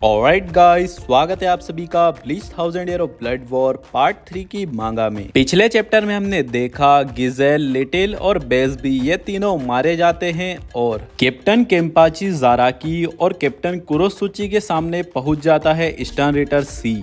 Alright guys, स्वागत है आप सभी का bleach 1000 year of blood war part 3 की मांगा में। पिछले चैप्टर में हमने देखा गिजेल, लिटिल और बेसबी ये तीनों मारे जाते हैं और कैप्टन केम्पाची जाराकी और कैप्टन कुरोसुची के सामने पहुंच जाता है स्टर्न रिटर सी।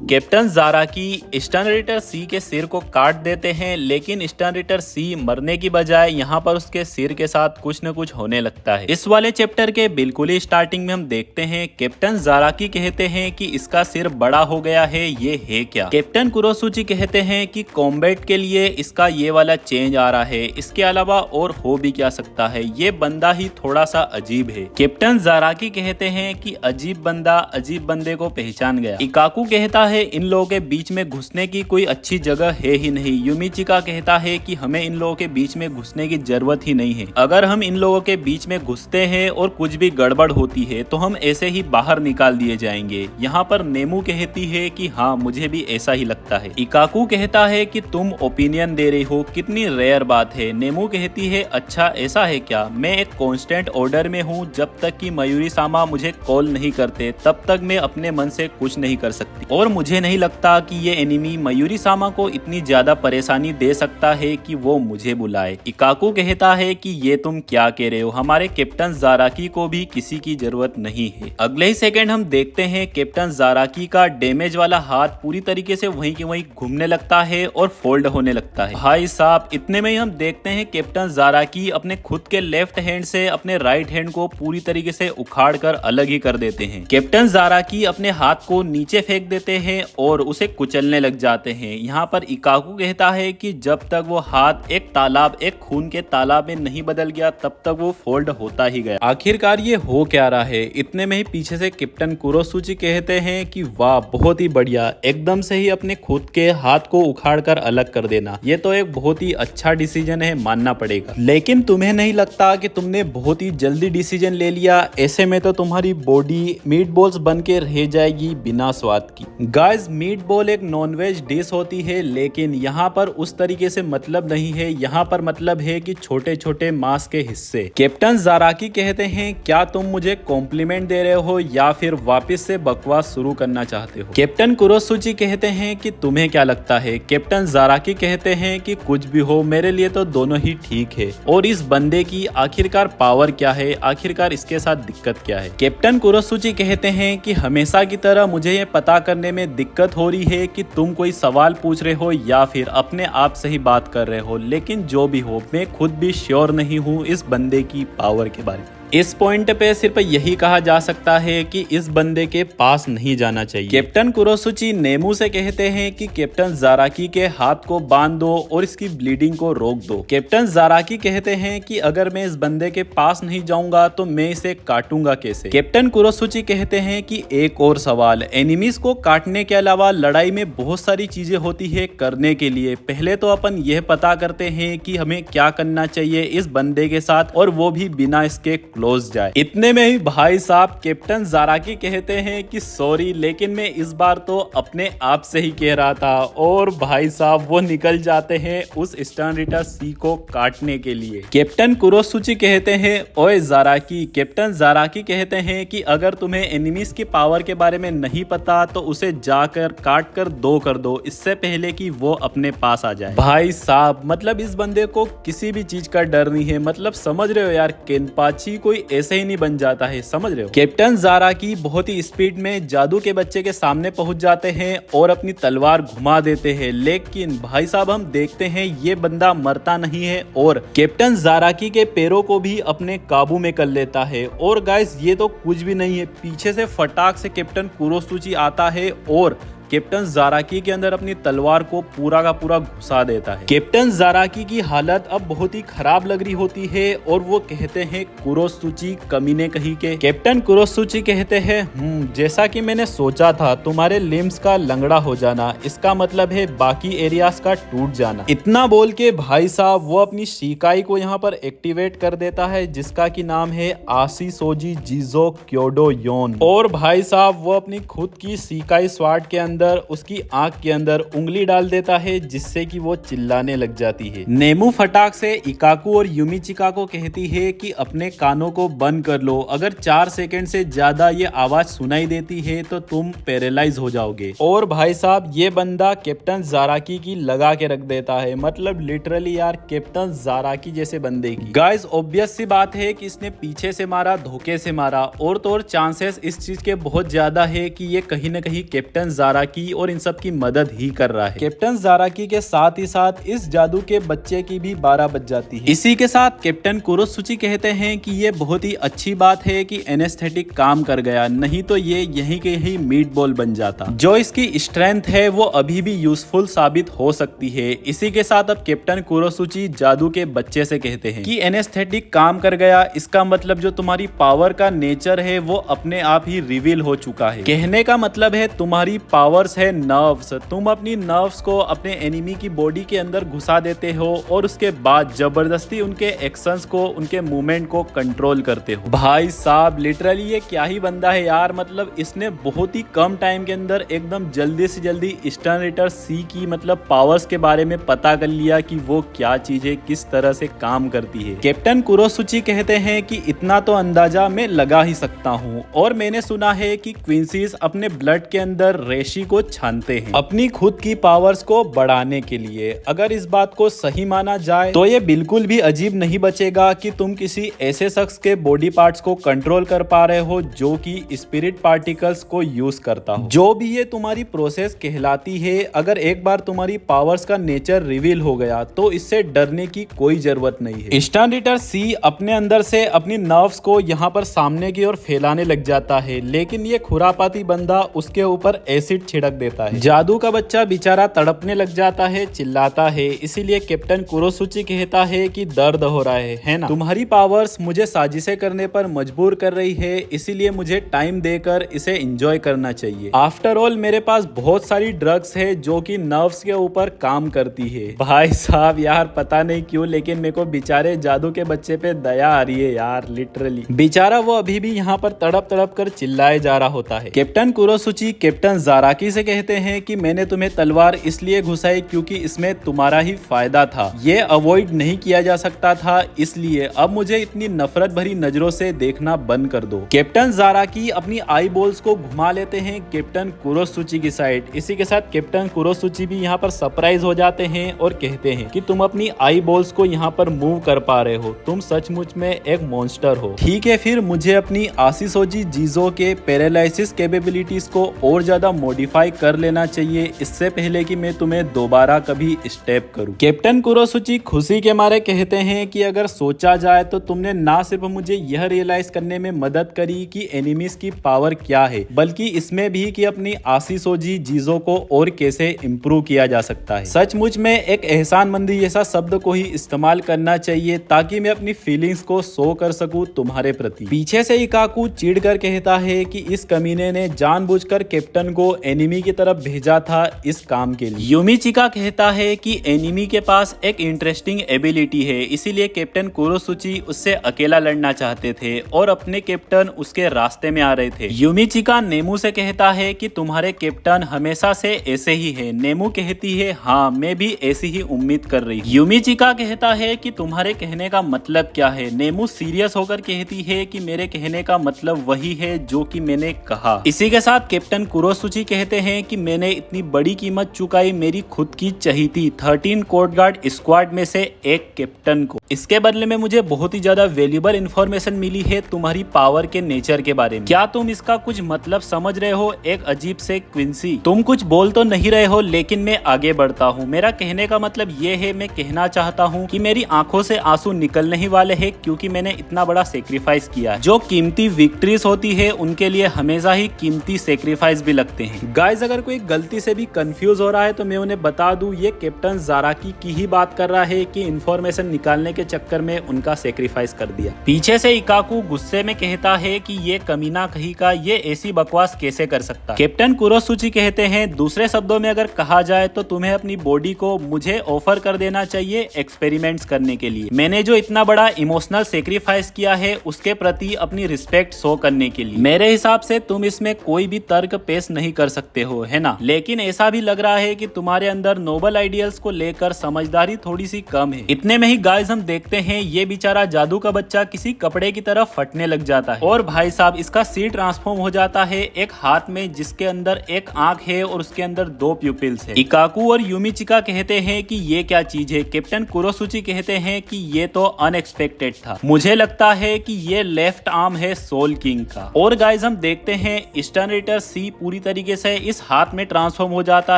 कैप्टन जाराकी स्टर्न रिटर सी के सिर को काट देते हैं, लेकिन स्टर्न रिटर सी मरने की बजाय यहाँ पर उसके सिर के साथ कुछ न कुछ होने लगता है। इस वाले चैप्टर के बिल्कुल ही स्टार्टिंग में हम देखते हैं कैप्टन जाराकी कहते हैं कि इसका सिर बड़ा हो गया है, ये है क्या। कैप्टन कुरोसुची कहते हैं कि कॉम्बैट के लिए इसका ये वाला चेंज आ रहा है, इसके अलावा और हो भी क्या सकता है, ये बंदा ही थोड़ा सा अजीब है। कैप्टन जाराकी कहते हैं कि अजीब बंदा अजीब बंदे को पहचान गया। इकाकू कहता है इन लोगों के बीच में घुसने की कोई अच्छी जगह है ही नहीं। युमिचिका कहता है कि हमें इन लोगों के बीच में घुसने की जरूरत ही नहीं है। अगर हम इन लोगों के बीच में घुसते हैं और कुछ भी गड़बड़ होती है तो हम ऐसे ही बाहर निकाल दिए जाएंगे। यहाँ पर नेमू कहती है कि हाँ, मुझे भी ऐसा ही लगता है। इकाकू कहता है कि तुम ओपिनियन दे रही हो, कितनी रेयर बात है। नेमू कहती है अच्छा ऐसा है क्या, मैं एक कांस्टेंट ऑर्डर में हूँ। जब तक कि मयूरी सामा मुझे कॉल नहीं करते तब तक मैं अपने मन से कुछ नहीं कर सकती, और मुझे नहीं लगता कि ये एनिमी मयूरी सामा को इतनी ज्यादा परेशानी दे सकता है कि वो मुझे बुलाए। इकाकू कहता है कि ये तुम क्या कह रहे हो, हमारे कैप्टन जाराकी को भी किसी की जरूरत नहीं है। अगले ही सेकंड हम देखते हैं कैप्टन जाराकी का डैमेज वाला हाथ पूरी तरीके से वहीं के वहीं घूमने लगता है और फोल्ड होने लगता है। भाई साहब, इतने में ही हम देखते हैं कैप्टन जाराकी अपने खुद के लेफ्ट हैंड से अपने राइट हैंड को पूरी तरीके से उखाड़ कर अलग ही कर देते हैं। कैप्टन जाराकी अपने हाथ को नीचे फेंक देते हैं और उसे कुचलने लग जाते हैं। यहाँ पर इकाकू कहता है कि जब तक वो हाथ एक खून के तालाब में नहीं बदल गया तब तक वो फोल्ड होता ही गया। आखिरकार ये हो क्या रहा है। इतने में ही पीछे से कैप्टन कुरोसुची कहते हैं कि वाह, बहुत ही बढ़िया, एकदम से ही अपने खुद के हाथ को उखाड़ कर अलग कर देना, ये तो एक बहुत ही अच्छा डिसीजन है, मानना पड़ेगा। लेकिन तुम्हें नहीं लगता कि तुमने बहुत ही जल्दी डिसीजन ले लिया? ऐसे में तो तुम्हारी बॉडी मीट बॉल्स बन के रह जाएगी बिना स्वाद की। गाइस, मीट बॉल एक नॉनवेज डिश होती है, लेकिन यहाँ पर उस तरीके से मतलब नहीं है। यहाँ पर मतलब है कि छोटे छोटे मांस के हिस्से। कैप्टन जाराकी कहते हैं क्या तुम मुझे कॉम्प्लीमेंट दे रहे हो या फिर वापस से बकवास शुरू करना चाहते हो। कैप्टन कुरोसुची कहते हैं कि तुम्हें क्या लगता है। कैप्टन जाराकी कहते हैं कि कुछ भी हो, मेरे लिए तो दोनों ही ठीक है। और इस बंदे की आखिरकार पावर क्या है, आखिरकार इसके साथ दिक्कत क्या है। कैप्टन कुरोसुची कहते हैं कि हमेशा की तरह मुझे ये पता करने में दिक्कत हो रही है कि तुम कोई सवाल पूछ रहे हो या फिर अपने आप से ही बात कर रहे हो, लेकिन जो भी हो मैं खुद भी श्योर नहीं हूँ इस बंदे की पावर के बारे में। इस पॉइंट पे सिर्फ यही कहा जा सकता है कि इस बंदे के पास नहीं जाना चाहिए। कैप्टन कुरोसुची नेमू से कहते हैं कि कैप्टन जाराकी के हाथ को बांध दो और इसकी ब्लीडिंग को रोक दो। कैप्टन जाराकी कहते हैं कि अगर मैं इस बंदे के पास नहीं जाऊंगा तो मैं इसे काटूंगा कैसे। कैप्टन कुरोसुची कहते हैं कि एक और सवाल, एनिमीज को काटने के अलावा लड़ाई में बहुत सारी चीजें होती है करने के लिए। पहले तो अपन यह पता करते हैं कि हमें क्या करना चाहिए इस बंदे के साथ, और वो भी बिना इसके क्लोज जाए। इतने में ही भाई साहब कैप्टन जाराकी कहते हैं कि सॉरी, लेकिन मैं इस बार तो अपने आप से ही कह रहा था, और भाई साहब वो निकल जाते हैं उस स्टर्न रिटर सी को काटने के लिए। कैप्टन कुरोसुची कहते हैं ओए जाराकी। कैप्टन जाराकी कहते हैं कि अगर तुम्हें एनिमीज की पावर के बारे में नहीं पता तो उसे जाकर काट कर दो कर दो, इससे पहले कि वो अपने पास आ जाए। भाई साहब, मतलब इस बंदे को किसी भी चीज का डर नहीं है। मतलब समझ रहे हो यार, केनपाची कोई ऐसे ही नहीं बन जाता है, समझ रहे हो। कैप्टन जाराकी बहुत ही स्पीड में जादू के बच्चे के सामने पहुंच जाते हैं और अपनी तलवार घुमा देते हैं, लेकिन भाई साहब हम देखते हैं ये बंदा मरता नहीं है और कैप्टन जाराकी के पैरों को भी अपने काबू में कर लेता है। और गाइस, ये तो कुछ भी नहीं है, पीछे से फटाक से कैप्टन कुरोसुची आता है और कैप्टन जाराकी के अंदर अपनी तलवार को पूरा का पूरा घुसा देता है। कैप्टन जाराकी की हालत अब बहुत ही खराब लग रही होती है और वो कहते हैं कुरोसुची कमीने कहीं के। कैप्टन कुरोसुची कहते हैं जैसा कि मैंने सोचा था, तुम्हारे लिम्स का लंगड़ा हो जाना इसका मतलब है बाकी एरियाज का टूट जाना। इतना बोल के भाई साहब वो अपनी शिकाई को यहाँ पर एक्टिवेट कर देता है, जिसका की नाम है आशीसोजी जिजो क्योडो योन। और भाई साहब वो अपनी खुद की शिकाई स्वाट के अंदर अंदर उसकी आंख के अंदर उंगली डाल देता है, जिससे कि वो चिल्लाने लग जाती है। नेमू फटाक से इकाकू और यूमिचिका को कहती है कि अपने कानों को बंद कर लो, अगर 4 सेकंड से ज्यादा ये आवाज सुनाई देती है तो तुम पैरालाइज हो जाओगे। और भाई साहब ये बंदा कैप्टन जाराकी की लगा के रख देता है, मतलब लिटरली यार कैप्टन जाराकी जैसे बंदे की। गाइस ऑब्वियस सी बात है कि इसने पीछे से मारा, धोखे से मारा, और तो और चांसेस इस चीज के बहुत ज्यादा है कि ये कहीं ना कहीं कैप्टन जाराकी और इन सब की मदद ही कर रहा है। कैप्टन जाराकी के साथ ही साथ इस जादू के बच्चे की भी 12 बज जाती है। इसी के साथ कैप्टन कुरोसुची कहते हैं कि ये बहुत ही अच्छी बात है कि एनेस्थेटिक काम कर गया, नहीं तो ये यहीं के यहीं मीट बॉल बन जाता। जो इसकी स्ट्रेंथ है वो अभी भी यूजफुल साबित हो सकती है। इसी के साथ अब कैप्टन कुरोसुची जादू के बच्चे से कहते हैं कि एनेस्थेटिक काम कर गया, इसका मतलब जो तुम्हारी पावर का नेचर है वो अपने आप ही रिवील हो चुका है। कहने का मतलब है तुम्हारी पावर्स है नर्व्स, तुम अपनी नर्व्स को अपने एनिमी की बॉडी के अंदर घुसा देते हो और उसके बाद जबरदस्ती उनके एक्शंस को, उनके मूवमेंट को कंट्रोल करते हो। भाई साहब लिटरली ये क्या ही बंदा है यार, मतलब इसने बहुत ही कम टाइम के अंदर एकदम जल्दी से जल्दी स्टर्न रिटर सी की मतलब पावर्स के बारे में पता कर लिया कि वो क्या चीज है, किस तरह से काम करती है। कैप्टन कुरोसुची कहते हैं कि इतना तो अंदाजा मैं लगा ही सकता हूँ, और मैंने सुना है कि क्विंसीज अपने ब्लड के अंदर रेशी को छानते हैं अपनी खुद की पावर्स को बढ़ाने के लिए। अगर इस बात को सही माना जाए तो ये बिल्कुल भी अजीब नहीं बचेगा कि तुम किसी ऐसे शख्स के बॉडी पार्ट्स को कंट्रोल कर पा रहे हो जो कि स्पिरिट पार्टिकल्स को यूज करता हो। जो भी ये तुम्हारी प्रोसेस कहलाती है, अगर एक बार तुम्हारी पावर्स का नेचर रिवील हो गया तो इससे डरने की कोई जरूरत नहीं है। स्टर्न रिटर सी अपने अंदर से अपनी नर्व्स को यहाँ पर सामने की ओर फैलाने लग जाता है, लेकिन ये खुरापाती बंदा उसके ऊपर एसिड छिड़क देता है। जादू का बच्चा बेचारा तड़पने लग जाता है, चिल्लाता है। इसीलिए कैप्टन कुरोसुची कहता है कि दर्द हो रहा है ना, तुम्हारी पावर्स मुझे साजिशें करने पर मजबूर कर रही है, इसीलिए मुझे टाइम देकर इसे एंजॉय करना चाहिए। आफ्टर ऑल मेरे पास बहुत सारी ड्रग्स है जो कि नर्व्स के ऊपर काम करती है। भाई साहब यार पता नहीं क्यों लेकिन मेरे को बेचारे जादू के बच्चे पे दया आ रही है यार, लिटरली बेचारा वो अभी भी यहाँ पर तड़प तड़प कर चिल्लाए जा रहा होता है। कैप्टन कुरोसुची कैप्टन जाराकी से कहते हैं कि मैंने तुम्हें तलवार इसलिए घुसाई क्योंकि इसमें तुम्हारा ही फायदा था, ये अवॉइड नहीं किया जा सकता था, इसलिए अब मुझे इतनी नफरत भरी नजरों से देखना बंद कर दो। कैप्टन जाराकी अपनी आई बॉल्स को घुमा लेते हैं कैप्टन कुरोसुची की साइड। इसी के साथ कैप्टन कुरोसुची भी यहाँ पर सरप्राइज हो जाते हैं और कहते हैं कि तुम अपनी आई बॉल्स को यहाँ पर मूव कर पा रहे हो, तुम सचमुच में एक मॉन्स्टर हो। ठीक है फिर मुझे अपनी आशीसोजी जीजो के पैरालाइसिस कैपेबिलिटीज को और ज्यादा मॉडिफाई कर लेना चाहिए, इससे पहले कि मैं तुम्हें दोबारा कभी स्टेप करूं। कैप्टन कुरोसुची खुशी के मारे कहते हैं कि अगर सोचा जाए तो तुमने ना सिर्फ मुझे यह रियलाइज करने में मदद करी कि एनिमीज की पावर क्या है, बल्कि इसमें भी कि अपनी आशीसोजी जीजो को और कैसे इम्प्रूव किया जा सकता है। सचमुच में एक एहसानमंदी जैसा शब्द को ही इस्तेमाल करना चाहिए ताकि मैं अपनी फीलिंग्स को शो कर सकूं तुम्हारे प्रति। पीछे से इकाकू चिढ़ कर कहता है कि इस कमीने ने जानबूझकर कैप्टन को एनिमी की तरफ भेजा था इस काम के लिए। यूमिचिका कहता है कि एनिमी के पास एक इंटरेस्टिंग एबिलिटी है, इसीलिए कैप्टन कुरोसुची उससे अकेला लड़ना चाहते थे और अपने कैप्टन उसके रास्ते में आ रहे थे। यूमिचिका नेमू से कहता है कि तुम्हारे कैप्टन हमेशा से ऐसे ही है। नेमू कहती है हाँ मैं भी ऐसी ही उम्मीद कर रही हूँ। यूमिचिका कहता है कि तुम्हारे कहने का मतलब क्या है। नेमू सीरियस होकर कहती है कि मेरे कहने का मतलब वही है जो कि मैंने कहा। इसी के साथ कैप्टन कुरोसुची कहते हैं कि मैंने इतनी बड़ी कीमत चुकाई मेरी खुद की चहीती 13 कोर्ट गार्ड स्क्वाड में से एक कैप्टन को, इसके बदले में मुझे बहुत ही ज्यादा वैल्यूएबल इंफॉर्मेशन मिली है तुम्हारी पावर के नेचर के बारे में। क्या तुम इसका कुछ मतलब समझ रहे हो? एक अजीब से क्विंसी, तुम कुछ बोल तो नहीं रहे हो लेकिन मैं आगे बढ़ता हूँ। मेरा कहने का मतलब ये है, मैं कहना चाहता हूँ कि मेरी आंखों से आंसू निकलने ही वाले हैं क्योंकि मैंने इतना बड़ा सेक्रीफाइस किया है। जो कीमती विक्ट्रीज होती है उनके लिए हमेशा ही कीमती सेक्रीफाइस भी लगते हैं। गाइस अगर कोई गलती से भी कंफ्यूज हो रहा है तो मैं उन्हें बता दूं ये कैप्टन जाराकी की ही बात कर रहा है कि इन्फॉर्मेशन निकालने के चक्कर में उनका सेक्रीफाइस कर दिया। पीछे से इकाकू गुस्से में कहता है कि ये कमीना कहीं का ये ऐसी बकवास कैसे कर सकता। कैप्टन कुरोसुची कहते हैं दूसरे शब्दों में अगर कहा जाए तो तुम्हें अपनी बॉडी को मुझे ऑफर कर देना चाहिए एक्सपेरिमेंट्स करने के लिए। मैंने जो इतना बड़ा इमोशनल सेक्रीफाइस किया है उसके प्रति अपनी रिस्पेक्ट शो करने के लिए। मेरे हिसाब से तुम इसमें कोई भी तर्क पेश नहीं कर सकते। सकते हो, है ना। लेकिन ऐसा भी लग रहा है कि तुम्हारे अंदर नोबल आइडियल्स को लेकर समझदारी थोड़ी सी कम है। इतने में ही गाइस हम देखते हैं ये बेचारा जादू का बच्चा किसी कपड़े की तरफ फटने लग जाता है और भाई साहब इसका सी ट्रांसफॉर्म हो जाता है एक हाथ में, जिसके अंदर एक आंख है और उसके अंदर 2 प्यूपिल्स है। इकाकू और यूमिचिका कहते हैं कि ये क्या चीज है। कैप्टन कुरोसुची कहते हैं कि ये तो अनएक्सपेक्टेड था। मुझे लगता है कि ये लेफ्ट आर्म है सोल किंग का। और गाइस हम देखते हैं ईस्टर्न रिटर सी पूरी तरीके से इस हाथ में ट्रांसफॉर्म हो जाता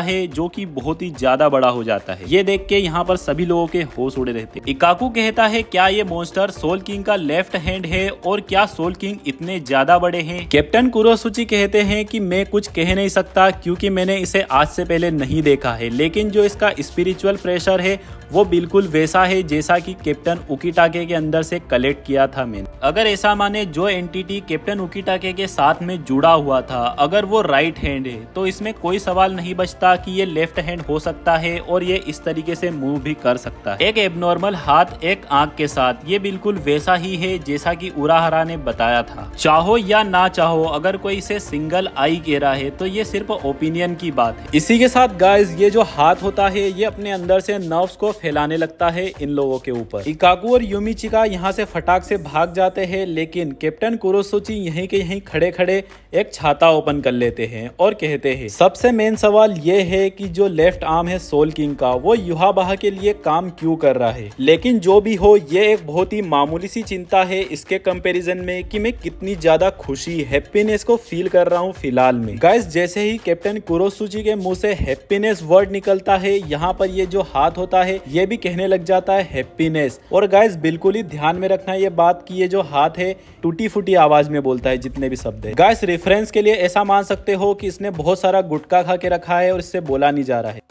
है, जो कि बहुत ही ज्यादा बड़ा हो जाता है। ये देख के यहाँ पर सभी लोगों के होश उड़े रहते। इकाकू कहता है क्या ये मॉन्स्टर सोल किंग का लेफ्ट हैंड है और क्या सोल किंग इतने ज्यादा बड़े हैं। कैप्टन कुरोसुची कहते हैं कि मैं कुछ कह नहीं सकता क्योंकि मैंने इसे आज से पहले नहीं देखा है, लेकिन जो इसका स्पिरिचुअल प्रेशर है वो बिल्कुल वैसा है जैसा कि कैप्टन उकिटाके के अंदर से कलेक्ट किया था मैंने। अगर ऐसा माने जो एंटिटी कैप्टन उकिटाके के साथ में जुड़ा हुआ था अगर वो राइट हैंड है तो इसमें कोई सवाल नहीं बचता कि ये लेफ्ट हैंड हो सकता है और ये इस तरीके से मूव भी कर सकता है। एक एबनॉर्मल हाथ एक आंख के साथ, ये बिल्कुल वैसा ही है जैसा कि उराहरा ने बताया था। चाहो या ना चाहो, अगर कोई इसे सिंगल आई कह रहा है तो ये सिर्फ ओपिनियन की बात है। इसी के साथ गाइस ये जो हाथ होता है ये अपने अंदर से नर्व्स को फैलाने लगता है इन लोगों के ऊपर। इकाकू और यूमिचिका यहाँ से फटाक से भाग जाते हैं, लेकिन कैप्टन कुरोसुची यहीं के यहीं खड़े खड़े एक छाता ओपन कर लेते हैं और कहते हैं सबसे मेन सवाल ये है कि जो लेफ्ट आर्म है सोल किंग का वो युहाबाहा के लिए काम क्यों कर रहा है। लेकिन जो भी हो ये एक बहुत ही मामूली सी चिंता है इसके कंपैरिजन में कि मैं कितनी ज्यादा खुशी हैप्पीनेस को फील कर रहा हूँ फिलहाल में। गाइस जैसे ही कैप्टन कुरोसुची के मुंह से हैप्पीनेस वर्ड निकलता है, यहाँ पर ये जो हाथ होता है ये भी कहने लग जाता है हैप्पीनेस। और गाइस बिल्कुल ही ध्यान में रखना ये बात कि ये जो हाथ है टूटी फूटी आवाज में बोलता है जितने भी शब्द है। गाइस रेफरेंस के लिए ऐसा मान सकते हो कि इसने बहुत सारा गुटखा खा के रखा है और इससे बोला नहीं जा रहा है।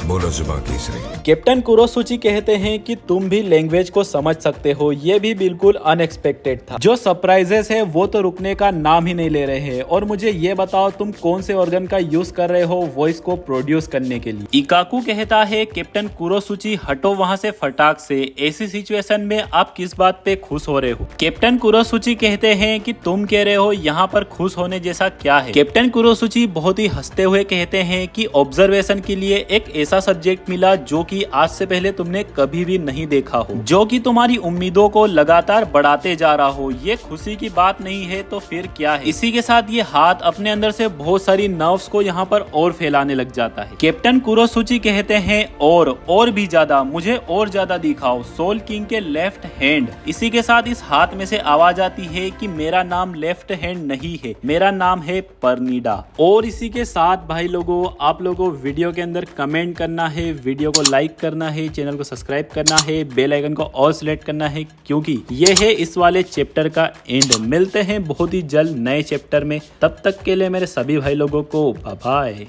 बोलो जुबान तीसरी। कैप्टन कुरोसुची कहते हैं कि तुम भी लैंग्वेज को समझ सकते हो, ये भी बिल्कुल अनएक्सपेक्टेड था। जो सरप्राइजेस है वो तो रुकने का नाम ही नहीं ले रहे हैं। और मुझे ये बताओ तुम कौन से ऑर्गन का यूज कर रहे हो वॉइस को प्रोड्यूस करने के लिए। इकाकू कहता है कैप्टन कुरोसुची हटो वहां से फटाक से, ऐसी सिचुएशन में आप किस बात पे खुश हो रहे हो। कैप्टन कुरोसुची कहते हैं कि तुम कह रहे हो यहाँ पर खुश होने जैसा क्या है। कैप्टन कुरोसुची बहुत ही हंसते हुए कहते हैं कि ऑब्जर्वेशन के लिए एक ऐसा सब्जेक्ट मिला जो कि आज से पहले तुमने कभी भी नहीं देखा हो, जो कि तुम्हारी उम्मीदों को लगातार बढ़ाते जा रहा हो। ये खुशी की बात नहीं है तो फिर क्या है। इसी के साथ ये हाथ अपने अंदर से बहुत सारी नर्व्स को यहाँ पर और फैलाने लग जाता है। कैप्टन कुरोसुची कहते हैं और भी ज्यादा, मुझे और ज्यादा दिखाओ सोल किंग के लेफ्ट हैंड। इसी के साथ इस हाथ में से आवाज आती है कि मेरा नाम लेफ्ट हैंड नहीं है, मेरा नाम है परनीडा। और इसी के साथ भाई लोगों आप लोगों वीडियो के अंदर कमेंट करना है, वीडियो को लाइक करना है, चैनल को सब्सक्राइब करना है, बेल आइकन को ऑल सेलेक्ट करना है क्योंकि ये है इस वाले चैप्टर का एंड। मिलते हैं बहुत ही जल्द नए चैप्टर में, तब तक के लिए मेरे सभी भाई लोगों को बाय बाय।